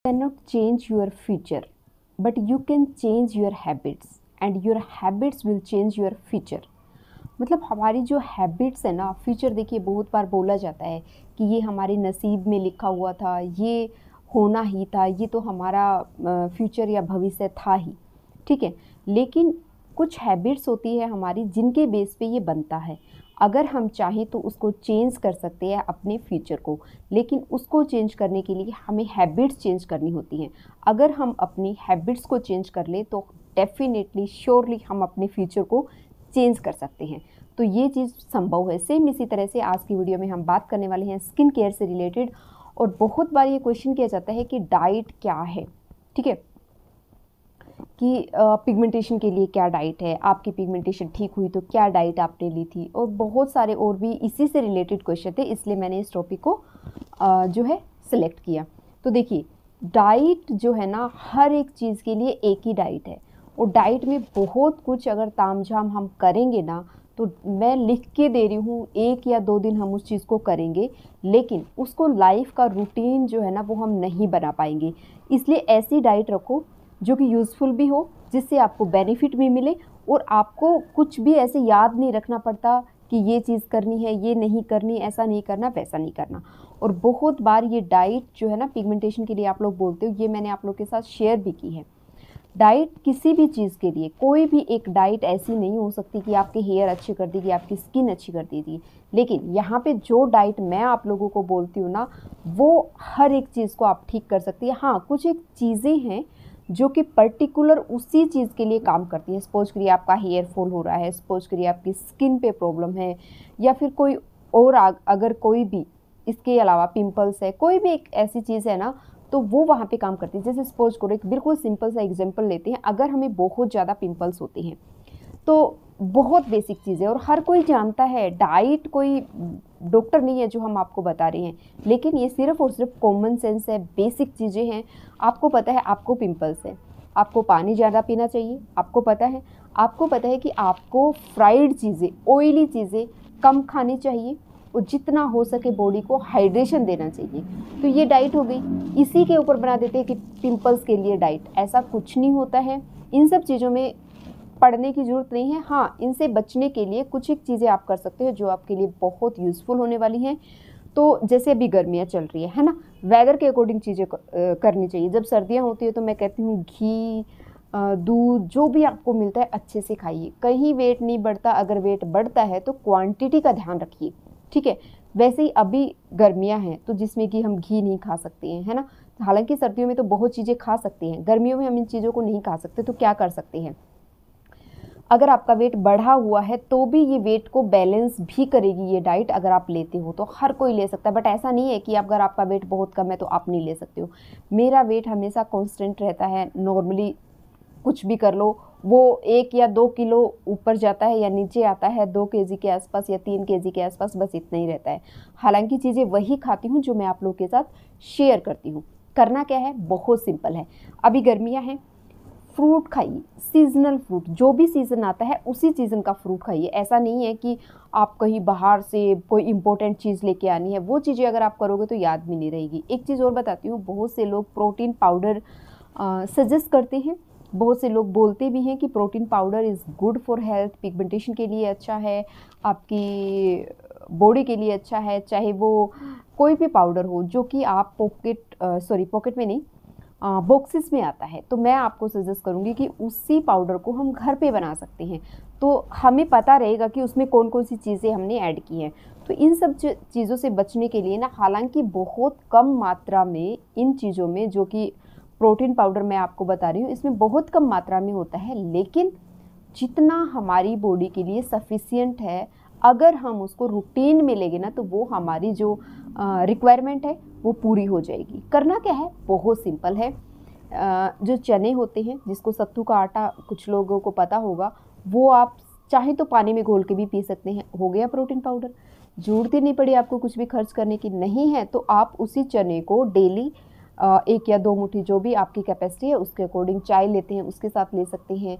cannot change your future, but you can change your habits and your habits will change your future। मतलब हमारी जो habits है ना, future देखिए बहुत बार बोला जाता है कि ये हमारे नसीब में लिखा हुआ था, ये होना ही था, ये तो हमारा फ्यूचर या भविष्य था ही, ठीक है। लेकिन कुछ हैबिट्स होती है हमारी जिनके बेस पे ये बनता है। अगर हम चाहें तो उसको चेंज कर सकते हैं अपने फ्यूचर को, लेकिन उसको चेंज करने के लिए हमें हैबिट्स चेंज करनी होती हैं। अगर हम अपनी हैबिट्स को चेंज कर लें तो डेफिनेटली श्योरली हम अपने फ्यूचर को चेंज कर सकते हैं। तो ये चीज़ संभव है। सेम इसी तरह से आज की वीडियो में हम बात करने वाले हैं स्किन केयर से रिलेटेड। और बहुत बार ये क्वेश्चन किया जाता है कि डाइट क्या है, ठीक है, कि पिगमेंटेशन के लिए क्या डाइट है, आपकी पिगमेंटेशन ठीक हुई तो क्या डाइट आपने ली थी, और बहुत सारे और भी इसी से रिलेटेड क्वेश्चन थे, इसलिए मैंने इस टॉपिक को जो है सिलेक्ट किया। तो देखिए, डाइट जो है ना, हर एक चीज़ के लिए एक ही डाइट है, और डाइट में बहुत कुछ अगर तामझाम हम करेंगे ना, तो मैं लिख के दे रही हूँ 1 या 2 दिन हम उस चीज़ को करेंगे, लेकिन उसको लाइफ का रूटीन जो है ना वो हम नहीं बना पाएंगे। इसलिए ऐसी डाइट रखो जो कि यूज़फुल भी हो, जिससे आपको बेनिफिट भी मिले, और आपको कुछ भी ऐसे याद नहीं रखना पड़ता कि ये चीज़ करनी है, ये नहीं करनी, ऐसा नहीं करना, वैसा नहीं करना। और बहुत बार ये डाइट जो है ना पिगमेंटेशन के लिए आप लोग बोलते हो, ये मैंने आप लोग के साथ शेयर भी की है। डाइट किसी भी चीज़ के लिए, कोई भी एक डाइट ऐसी नहीं हो सकती कि आपके हेयर अच्छे कर देगी, आपकी स्किन अच्छी कर देगी। लेकिन यहाँ पे जो डाइट मैं आप लोगों को बोलती हूँ ना, वो हर एक चीज़ को आप ठीक कर सकती है। हाँ, कुछ एक चीज़ें हैं जो कि पर्टिकुलर उसी चीज़ के लिए काम करती है। सपोज करिए आपका हेयर फॉल हो रहा है, सपोज करिए आपकी स्किन पे प्रॉब्लम है, या फिर कोई और अगर कोई भी इसके अलावा पिंपल्स है, कोई भी एक ऐसी चीज़ है ना, तो वो वहाँ पे काम करती है। जैसे सपोज करो, एक बिल्कुल सिंपल सा एग्जांपल लेते हैं। अगर हमें बहुत ज़्यादा पिंपल्स होते हैं तो बहुत बेसिक चीज़ है और हर कोई जानता है, डाइट कोई डॉक्टर नहीं है जो हम आपको बता रहे हैं, लेकिन ये सिर्फ और सिर्फ कॉमन सेंस है, बेसिक चीज़ें हैं। आपको पता है आपको पिंपल्स है, आपको पानी ज़्यादा पीना चाहिए, आपको पता है कि आपको फ्राइड चीज़ें, ऑयली चीज़ें कम खानी चाहिए, और जितना हो सके बॉडी को हाइड्रेशन देना चाहिए। तो ये डाइट हो गई। इसी के ऊपर बना देते हैं कि पिंपल्स के लिए डाइट। ऐसा कुछ नहीं होता है। इन सब चीज़ों में पढ़ने की ज़रूरत नहीं है। हाँ, इनसे बचने के लिए कुछ एक चीज़ें आप कर सकते हो जो आपके लिए बहुत यूज़फुल होने वाली हैं। तो जैसे अभी गर्मियाँ चल रही है ना, वेदर के अकॉर्डिंग चीज़ें करनी चाहिए। जब सर्दियाँ होती है तो मैं कहती हूँ घी, दूध, जो भी आपको मिलता है अच्छे से खाइए। कहीं वेट नहीं बढ़ता, अगर वेट बढ़ता है तो क्वांटिटी का ध्यान रखिए, ठीक है। वैसे ही अभी गर्मियाँ हैं तो जिसमें कि हम घी नहीं खा सकते हैं, है ना। हालांकि सर्दियों में तो बहुत चीज़ें खा सकते हैं, गर्मियों में हम इन चीज़ों को नहीं खा सकते। तो क्या कर सकते हैं, अगर आपका वेट बढ़ा हुआ है तो भी ये वेट को बैलेंस भी करेगी ये डाइट। अगर आप लेते हो तो हर कोई ले सकता है, बट ऐसा नहीं है कि अगर आपका वेट बहुत कम है तो आप नहीं ले सकते हो। मेरा वेट हमेशा कांस्टेंट रहता है, नॉर्मली कुछ भी कर लो, वो 1 या 2 किलो ऊपर जाता है या नीचे आता है, 2 केजी के आसपास या 3 केजी के आसपास, बस इतना ही रहता है। हालांकि चीज़ें वही खाती हूँ जो मैं आप लोगों के साथ शेयर करती हूँ। करना क्या है, बहुत सिंपल है। अभी गर्मियाँ हैं, फ्रूट खाइए, सीजनल फ्रूट, जो भी सीज़न आता है उसी सीज़न का फ्रूट खाइए। ऐसा नहीं है कि आप कहीं बाहर से कोई इंपॉर्टेंट चीज़ लेके आनी है, वो चीज़ें अगर आप करोगे तो याद भी नहीं रहेगी। एक चीज़ और बताती हूँ, बहुत से लोग प्रोटीन पाउडर सजेस्ट करते हैं, बहुत से लोग बोलते भी हैं कि protein powder is good for health, pigmentation के लिए अच्छा है, आपकी बॉडी के लिए अच्छा है। चाहे वो कोई भी पाउडर हो जो कि आप पॉकेट में नहीं, बॉक्सेस में आता है, तो मैं आपको सजेस्ट करूँगी कि उसी पाउडर को हम घर पे बना सकते हैं। तो हमें पता रहेगा कि उसमें कौन कौन सी चीज़ें हमने ऐड की हैं। तो इन सब चीज़ों से बचने के लिए ना, हालांकि बहुत कम मात्रा में इन चीज़ों में, जो कि प्रोटीन पाउडर मैं आपको बता रही हूँ, इसमें बहुत कम मात्रा में होता है, लेकिन जितना हमारी बॉडी के लिए सफिशिएंट है, अगर हम उसको रूटीन में लेंगे ना, तो वो हमारी जो रिक्वायरमेंट है वो पूरी हो जाएगी। करना क्या है, बहुत सिंपल है। जो चने होते हैं, जिसको सत्तू का आटा कुछ लोगों को पता होगा, वो आप चाहे तो पानी में घोल के भी पी सकते हैं, हो गया प्रोटीन पाउडर। जरूरत ही नहीं पड़ी आपको कुछ भी खर्च करने की। नहीं है तो आप उसी चने को डेली 1 या 2 मुट्ठी, जो भी आपकी कैपेसिटी है उसके अकॉर्डिंग, चाय लेते हैं उसके साथ ले सकते हैं,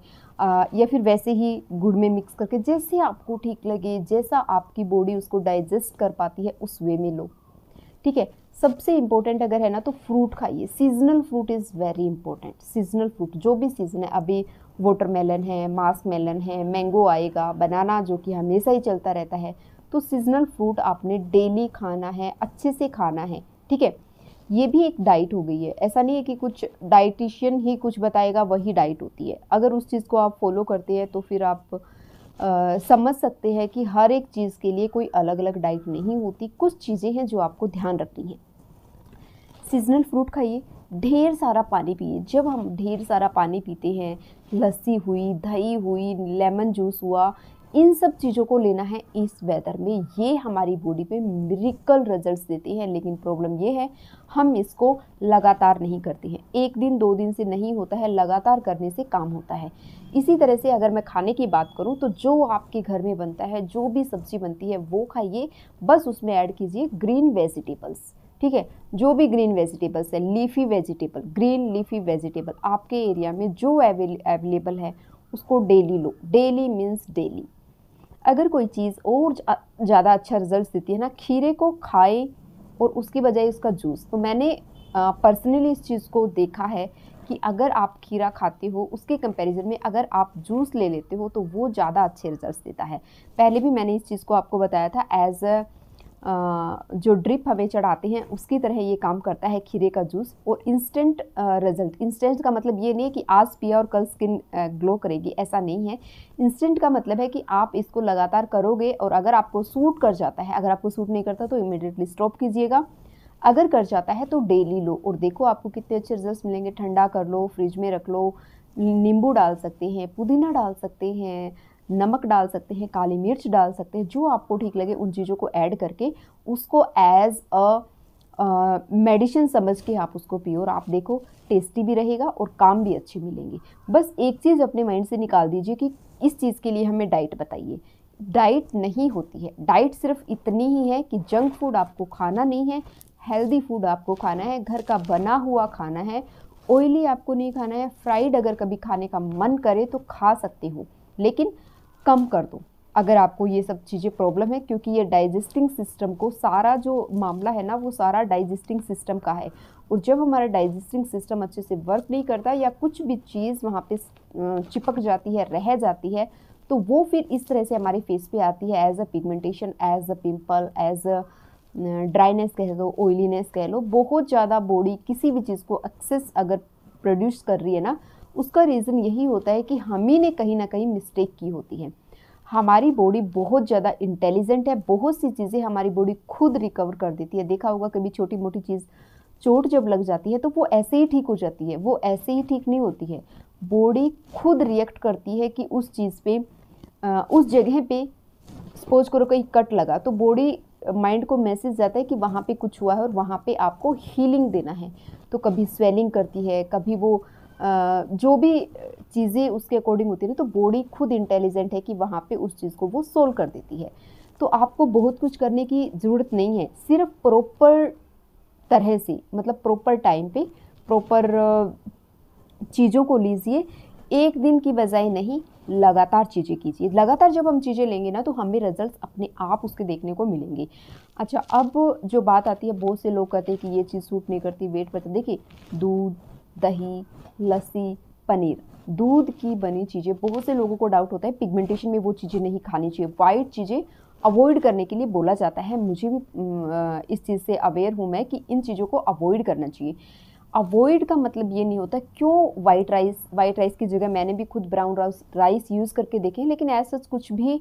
या फिर वैसे ही गुड़ में मिक्स करके, जैसे आपको ठीक लगे, जैसा आपकी बॉडी उसको डाइजेस्ट कर पाती है, उस वे में लो, ठीक है। सबसे इम्पोर्टेंट अगर है ना तो फ्रूट खाइए, seasonal fruit is very important. Seasonal fruit जो भी सीज़न है, अभी वाटरमेलन है, मास्क मेलन है, मैंगो आएगा, बनाना जो कि हमेशा ही चलता रहता है, तो सीजनल फ्रूट आपने डेली खाना है, अच्छे से खाना है, ठीक है। ये भी एक डाइट हो गई है, ऐसा नहीं है कि कुछ डाइटिशियन ही कुछ बताएगा वही डाइट होती है। अगर उस चीज़ को आप फॉलो करते हैं तो फिर आप समझ सकते हैं कि हर एक चीज़ के लिए कोई अलग अलग डाइट नहीं होती, कुछ चीज़ें हैं जो आपको ध्यान रखनी है। सीजनल फ्रूट खाइए, ढेर सारा पानी पिए। जब हम ढेर सारा पानी पीते हैं, लस्सी हुई, दही हुई, लेमन जूस हुआ, इन सब चीज़ों को लेना है इस वेदर में, ये हमारी बॉडी पे मिरेकल रिजल्ट्स देते हैं। लेकिन प्रॉब्लम ये है हम इसको लगातार नहीं करते हैं, एक दिन दो दिन से नहीं होता है, लगातार करने से काम होता है। इसी तरह से अगर मैं खाने की बात करूं तो जो आपके घर में बनता है, जो भी सब्जी बनती है वो खाइए, बस उसमें ऐड कीजिए ग्रीन वेजिटेबल्स, ठीक है। जो भी ग्रीन वेजिटेबल्स है, leafy vegetable, green leafy vegetable आपके एरिया में जो अवेलेबल है उसको डेली लो, डेली मीन्स डेली। अगर कोई चीज़ और ज़्यादा अच्छा रिजल्ट देती है ना, खीरे को खाए और उसकी बजाय उसका जूस। तो मैंने पर्सनली इस चीज़ को देखा है कि अगर आप खीरा खाते हो उसके कंपैरिजन में अगर आप जूस ले लेते हो तो वो ज़्यादा अच्छे रिजल्ट्स देता है। पहले भी मैंने इस चीज़ को आपको बताया था, एज अ जो ड्रिप हमें चढ़ाते हैं उसकी तरह ये काम करता है खीरे का जूस। और इंस्टेंट रिजल्ट, इंस्टेंट का मतलब ये नहीं है कि आज पिया और कल स्किन ग्लो करेगी, ऐसा नहीं है। इंस्टेंट का मतलब है कि आप इसको लगातार करोगे और अगर आपको सूट कर जाता है, अगर आपको सूट नहीं करता तो इमीडिएटली स्टॉप कीजिएगा, अगर कर जाता है तो डेली लो और देखो आपको कितने अच्छे रिजल्ट्स मिलेंगे। ठंडा कर लो, फ्रिज में रख लो, नींबू डाल सकते हैं, पुदीना डाल सकते हैं, नमक डाल सकते हैं, काली मिर्च डाल सकते हैं, जो आपको ठीक लगे उन चीज़ों को ऐड करके उसको एज अ मेडिसिन समझ के आप उसको पियो और आप देखो टेस्टी भी रहेगा और काम भी अच्छे मिलेंगे। बस एक चीज़ अपने माइंड से निकाल दीजिए कि इस चीज़ के लिए हमें डाइट बताइए। डाइट नहीं होती है, डाइट सिर्फ इतनी ही है कि जंक फूड आपको खाना नहीं है, हेल्दी फूड आपको खाना है, घर का बना हुआ खाना है, ऑयली आपको नहीं खाना है। फ्राइड अगर कभी खाने का मन करे तो खा सकते हो, लेकिन कम कर दो अगर आपको ये सब चीज़ें प्रॉब्लम है, क्योंकि ये डाइजेस्टिंग सिस्टम को, सारा जो मामला है ना वो सारा डाइजेस्टिंग सिस्टम का है। और जब हमारा डाइजेस्टिंग सिस्टम अच्छे से वर्क नहीं करता या कुछ भी चीज़ वहाँ पे चिपक जाती है, रह जाती है, तो वो फिर इस तरह से हमारे फेस पे आती है, as a pigmentation, as a pimple, as a dryness कह दो, ऑयलीनेस कह लो। बहुत ज़्यादा बॉडी किसी भी चीज़ को एक्सेस अगर प्रोड्यूस कर रही है ना, उसका रीज़न यही होता है कि हम ही ने कहीं ना कहीं मिस्टेक की होती है। हमारी बॉडी बहुत ज़्यादा इंटेलिजेंट है, बहुत सी चीज़ें हमारी बॉडी खुद रिकवर कर देती है। देखा होगा कभी छोटी मोटी चीज़, चोट जब लग जाती है तो वो ऐसे ही ठीक हो जाती है, वो ऐसे ही ठीक नहीं होती है। बॉडी खुद रिएक्ट करती है कि उस चीज़ पे, उस जगह पे सपोज करो कहीं कट लगा तो बॉडी माइंड को मैसेज जाता है कि वहाँ पे कुछ हुआ है और वहाँ पे आपको हीलिंग देना है। तो कभी स्वेलिंग करती है, कभी वो जो भी चीज़ें उसके अकॉर्डिंग होती है ना, तो बॉडी खुद इंटेलिजेंट है कि वहाँ पे उस चीज़ को वो सोल्व कर देती है। तो आपको बहुत कुछ करने की ज़रूरत नहीं है, सिर्फ प्रॉपर तरह से, मतलब प्रॉपर टाइम पे प्रॉपर चीज़ों को लीजिए, एक दिन की बजाय नहीं, लगातार चीज़ें कीजिए। लगातार जब हम चीज़ें लेंगे ना तो हमें रिजल्ट्स अपने आप उसके देखने को मिलेंगे। अच्छा, अब जो बात आती है, बहुत से लोग कहते हैं कि ये चीज़ सूट नहीं करती, वेट बढ़ता। देखिए, दूध, दही, लस्सी, पनीर, दूध की बनी चीज़ें, बहुत से लोगों को डाउट होता है पिगमेंटेशन में वो चीज़ें नहीं खानी चाहिए, वाइट चीज़ें अवॉइड करने के लिए बोला जाता है। मुझे भी इस चीज़ से अवेयर हूँ मैं कि इन चीज़ों को अवॉइड करना चाहिए। अवॉइड का मतलब ये नहीं होता क्यों वाइट राइस की जगह मैंने भी खुद ब्राउन राइस यूज़ करके देखे, लेकिन ऐसा कुछ भी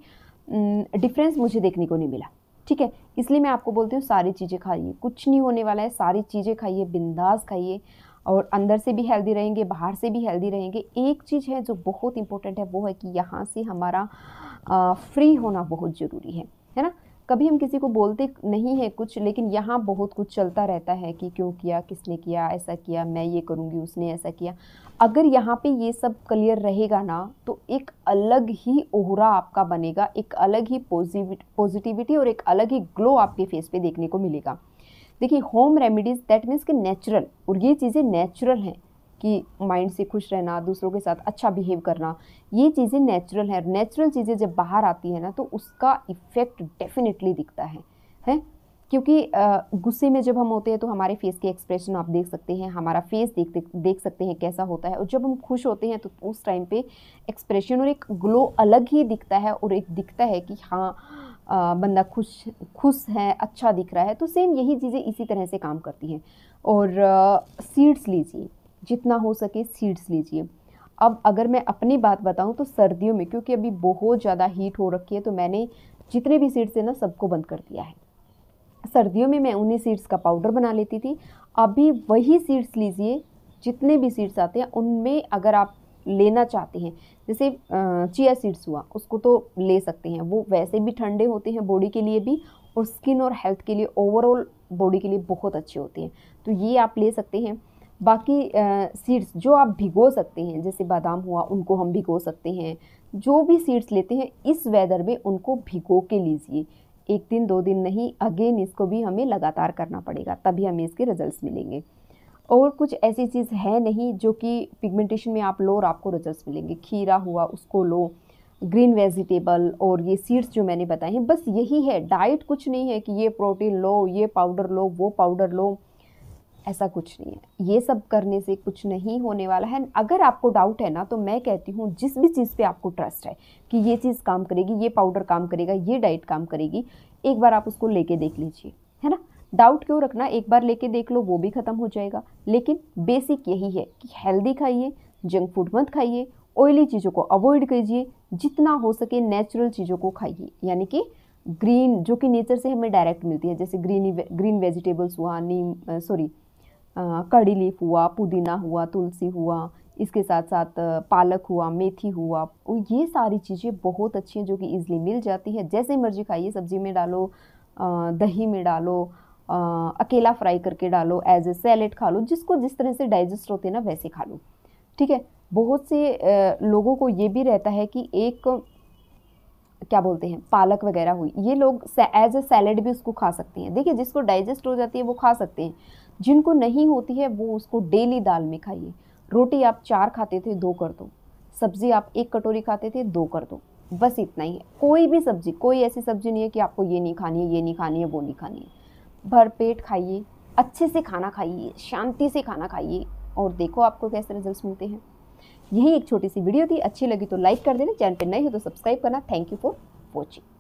डिफरेंस मुझे देखने को नहीं मिला, ठीक है। इसलिए मैं आपको बोलती हूँ सारी चीज़ें खाइए, कुछ नहीं होने वाला है, सारी चीज़ें खाइए, बिंदास खाइए और अंदर से भी हेल्दी रहेंगे, बाहर से भी हेल्दी रहेंगे। एक चीज़ है जो बहुत इंपॉर्टेंट है, वो है कि यहाँ से हमारा फ्री होना बहुत ज़रूरी है ना। कभी हम किसी को बोलते नहीं है कुछ, लेकिन यहाँ बहुत कुछ चलता रहता है कि क्यों किया, किसने किया, ऐसा किया, मैं ये करूँगी, उसने ऐसा किया। अगर यहाँ पे ये सब क्लियर रहेगा ना तो एक अलग ही ओहरा आपका बनेगा, एक अलग ही पॉजिटिविटी और एक अलग ही ग्लो आपके फेस पे देखने को मिलेगा। देखिए, होम रेमेडीज़ दैट मीन्स कि नेचुरल, और ये चीज़ें नेचुरल हैं कि माइंड से खुश रहना, दूसरों के साथ अच्छा बिहेव करना, ये चीज़ें नेचुरल है। नेचुरल चीज़ें जब बाहर आती है ना तो उसका इफ़ेक्ट डेफिनेटली दिखता है। क्योंकि गुस्से में जब हम होते हैं तो हमारे फेस के एक्सप्रेशन आप देख सकते हैं, हमारा फेस देख सकते हैं कैसा होता है, और जब हम खुश होते हैं तो उस टाइम पे एक्सप्रेशन और एक ग्लो अलग ही दिखता है, और एक दिखता है कि हाँ बंदा खुश है, अच्छा दिख रहा है। तो सेम यही चीज़ें इसी तरह से काम करती हैं। और सीड्स लीजिए, जितना हो सके सीड्स लीजिए। अब अगर मैं अपनी बात बताऊं तो सर्दियों में, क्योंकि अभी बहुत ज़्यादा हीट हो रखी है, तो मैंने जितने भी सीड्स हैं ना सबको बंद कर दिया है। सर्दियों में मैं उन्हीं सीड्स का पाउडर बना लेती थी। अभी वही सीड्स लीजिए, जितने भी सीड्स आते हैं उनमें अगर आप लेना चाहते हैं, जैसे चिया सीड्स हुआ, उसको तो ले सकते हैं, वो वैसे भी ठंडे होते हैं बॉडी के लिए भी, और स्किन और हेल्थ के लिए, ओवरऑल बॉडी के लिए बहुत अच्छे होते हैं, तो ये आप ले सकते हैं। बाकी सीड्स जो आप भिगो सकते हैं, जैसे बादाम हुआ, उनको हम भिगो सकते हैं। जो भी सीड्स लेते हैं इस वेदर में उनको भिगो के लीजिए, 1 दिन 2 दिन नहीं, अगेन इसको भी हमें लगातार करना पड़ेगा, तभी हमें इसके रिजल्ट्स मिलेंगे। और कुछ ऐसी चीज़ है नहीं जो कि पिगमेंटेशन में आप लो और आपको रिजल्ट्स मिलेंगे। खीरा हुआ, उसको लो, ग्रीन वेजिटेबल और ये सीड्स जो मैंने बताए हैं, बस यही है। डाइट कुछ नहीं है कि ये प्रोटीन लो, ये पाउडर लो, वो पाउडर लो, ऐसा कुछ नहीं है। ये सब करने से कुछ नहीं होने वाला है। अगर आपको डाउट है ना, तो मैं कहती हूँ जिस भी चीज़ पे आपको ट्रस्ट है कि ये चीज़ काम करेगी, ये पाउडर काम करेगा, ये डाइट काम करेगी, एक बार आप उसको लेके देख लीजिए, है ना। डाउट क्यों रखना, एक बार लेके देख लो, वो भी ख़त्म हो जाएगा। लेकिन बेसिक यही है कि हेल्दी खाइए, जंक फूड मत खाइए, ऑयली चीज़ों को अवॉइड कीजिए, जितना हो सके नेचुरल चीज़ों को खाइए, यानी कि ग्रीन, जो कि नेचर से हमें डायरेक्ट मिलती है, जैसे ग्रीन वेजिटेबल्स हुआ, कड़ी लीफ हुआ, पुदीना हुआ, तुलसी हुआ, इसके साथ साथ पालक हुआ, मेथी हुआ, ये सारी चीज़ें बहुत अच्छी हैं जो कि ईज़िली मिल जाती है। जैसे मर्जी खाइए, सब्जी में डालो, दही में डालो, अकेला फ्राई करके डालो, एज ए सैलेड खा लो, जिसको जिस तरह से डाइजेस्ट होते हैं ना वैसे खा लो, ठीक है। बहुत से लोगों को ये भी रहता है कि एक क्या बोलते हैं, पालक वगैरह हुई, ये लोग एज ए सैलेड भी उसको खा सकते हैं। देखिए, जिसको डाइजेस्ट हो जाती है वो खा सकते हैं, जिनको नहीं होती है वो उसको डेली दाल में खाइए। रोटी आप 4 खाते थे, 2 कर दो। सब्जी आप 1 कटोरी खाते थे, 2 कर दो, बस इतना ही है। कोई भी सब्जी, कोई ऐसी सब्जी नहीं है कि आपको ये नहीं खानी है, ये नहीं खानी है, वो नहीं खानी है। भर पेट खाइए, अच्छे से खाना खाइए, शांति से खाना खाइए, और देखो आपको कैसे रिजल्ट्स मिलते हैं। यही एक छोटी सी वीडियो थी, अच्छी लगी तो लाइक कर देना, चैनल पर नए हो तो सब्सक्राइब करना। Thank you for watching.